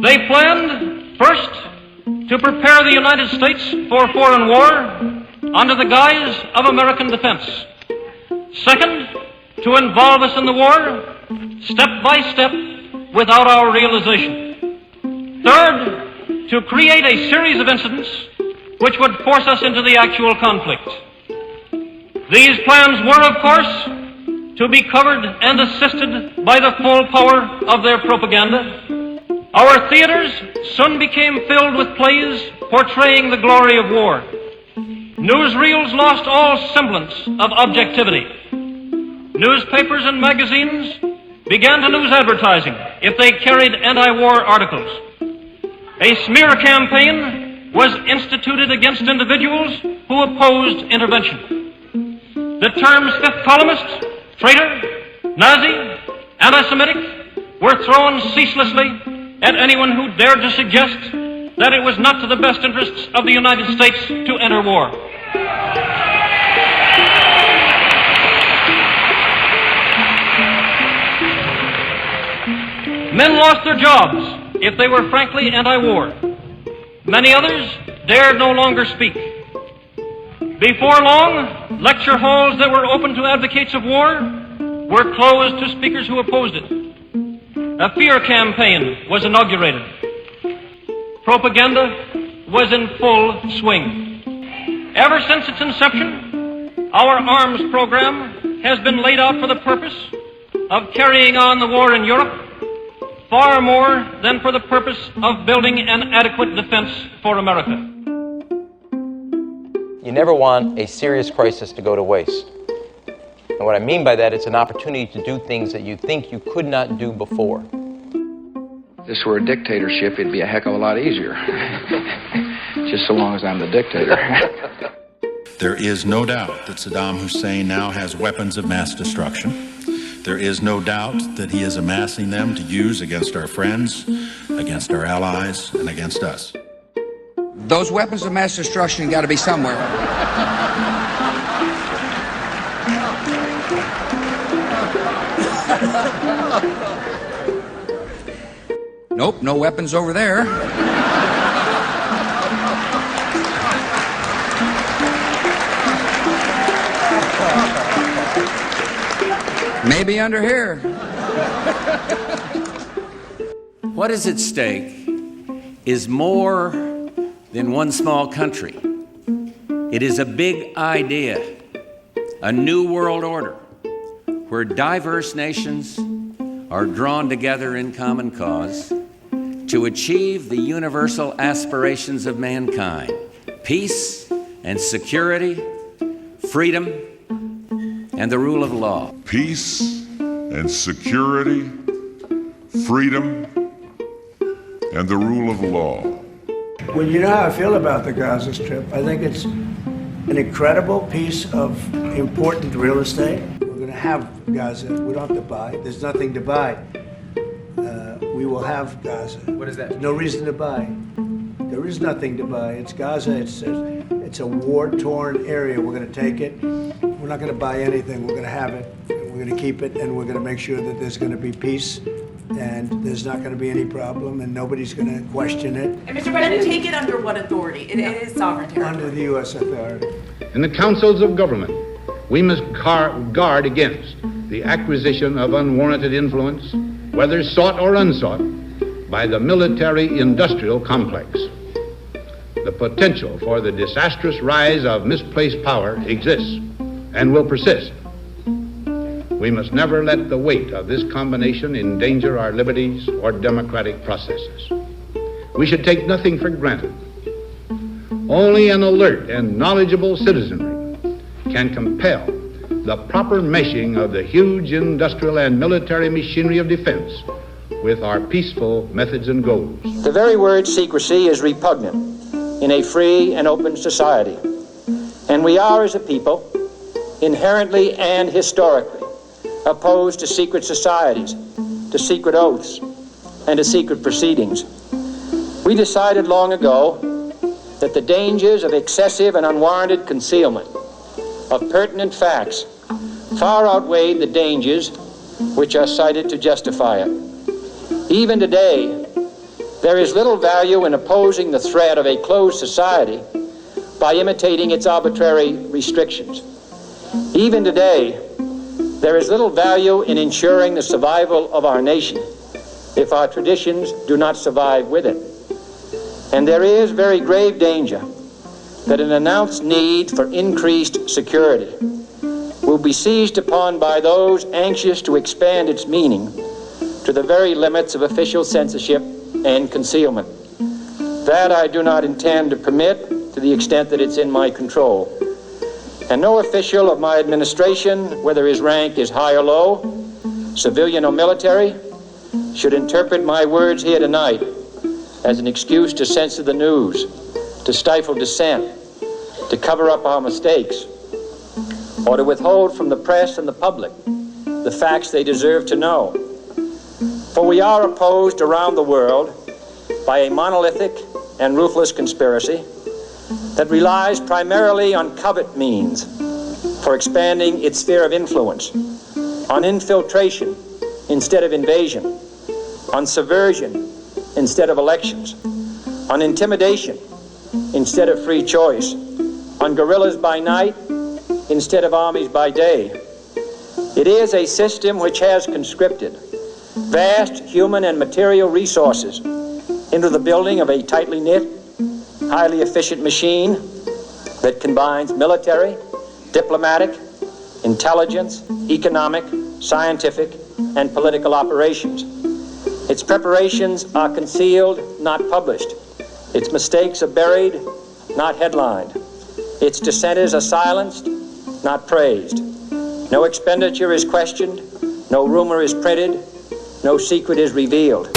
They planned, first, to prepare the United States for foreign war under the guise of American defense. Second, to involve us in the war, step by step, without our realization. Third, to create a series of incidents which would force us into the actual conflict. These plans were, of course, to be covered and assisted by the full power of their propaganda. Our theaters soon became filled with plays portraying the glory of war. Newsreels lost all semblance of objectivity. Newspapers and magazines began to lose advertising if they carried anti-war articles. A smear campaign was instituted against individuals who opposed intervention. The terms fifth columnist, traitor, Nazi, anti-Semitic were thrown ceaselessly at anyone who dared to suggest that it was not to the best interests of the United States to enter war. Men lost their jobs if they were frankly anti-war. Many others dared no longer speak. Before long, lecture halls that were open to advocates of war were closed to speakers who opposed it. A fear campaign was inaugurated. Propaganda was in full swing. Ever since its inception, our arms program has been laid out for the purpose of carrying on the war in Europe, far more than for the purpose of building an adequate defense for America. You never want a serious crisis to go to waste. And what I mean by that, it's an opportunity to do things that you think you could not do before. If this were a dictatorship, it'd be a heck of a lot easier. Just so long as I'm the dictator. There is no doubt that Saddam Hussein now has weapons of mass destruction. There is no doubt that he is amassing them to use against our friends, against our allies, and against us. Those weapons of mass destruction got to be somewhere. Nope, no weapons over there. Maybe under here. What is at stake is more than one small country. It is a big idea, a new world order, where diverse nations are drawn together in common cause to achieve the universal aspirations of mankind: peace and security, freedom, and the rule of law. Peace and security, freedom, and the rule of law. Well, you know how I feel about the Gaza Strip. I think it's an incredible piece of important real estate. We're going to have Gaza. We don't have to buy. There's nothing to buy. We will have Gaza. What is that? There's no reason to buy. There is nothing to buy. It's Gaza. It's a war-torn area. We're going to take it. We're not going to buy anything. We're going to have it. We're going to keep it, and we're going to make sure that there's going to be peace, and there's not going to be any problem, and nobody's going to question it. And Mr. President, take it under what authority? It is sovereign territory. Under the U.S. authority. In the councils of government, we must guard against the acquisition of unwarranted influence, whether sought or unsought, by the military-industrial complex. The potential for the disastrous rise of misplaced power exists and will persist. We must never let the weight of this combination endanger our liberties or democratic processes. We should take nothing for granted. Only an alert and knowledgeable citizenry can compel the proper meshing of the huge industrial and military machinery of defense with our peaceful methods and goals. The very word secrecy is repugnant in a free and open society. And we are, as a people, inherently and historically opposed to secret societies, to secret oaths, and to secret proceedings. We decided long ago that the dangers of excessive and unwarranted concealment of pertinent facts far outweighed the dangers which are cited to justify it. Even today, There is little value in opposing the threat of a closed society by imitating its arbitrary restrictions. Even today, there is little value in ensuring the survival of our nation if our traditions do not survive with it. And there is very grave danger that an announced need for increased security will be seized upon by those anxious to expand its meaning to the very limits of official censorship and concealment. That I do not intend to permit to the extent that it's in my control. And no official of my administration, whether his rank is high or low, civilian or military, should interpret my words here tonight as an excuse to censor the news, to stifle dissent, to cover up our mistakes, or to withhold from the press and the public the facts they deserve to know. For we are opposed around the world by a monolithic and ruthless conspiracy that relies primarily on covert means for expanding its sphere of influence, on infiltration instead of invasion, on subversion instead of elections, on intimidation instead of free choice, on guerrillas by night instead of armies by day. It is a system which has conscripted vast human and material resources into the building of a tightly knit, highly efficient machine that combines military, diplomatic, intelligence, economic, scientific, and political operations. Its preparations are concealed, not published. Its mistakes are buried, not headlined. Its dissenters are silenced, not praised. No expenditure is questioned, no rumor is printed, no secret is revealed.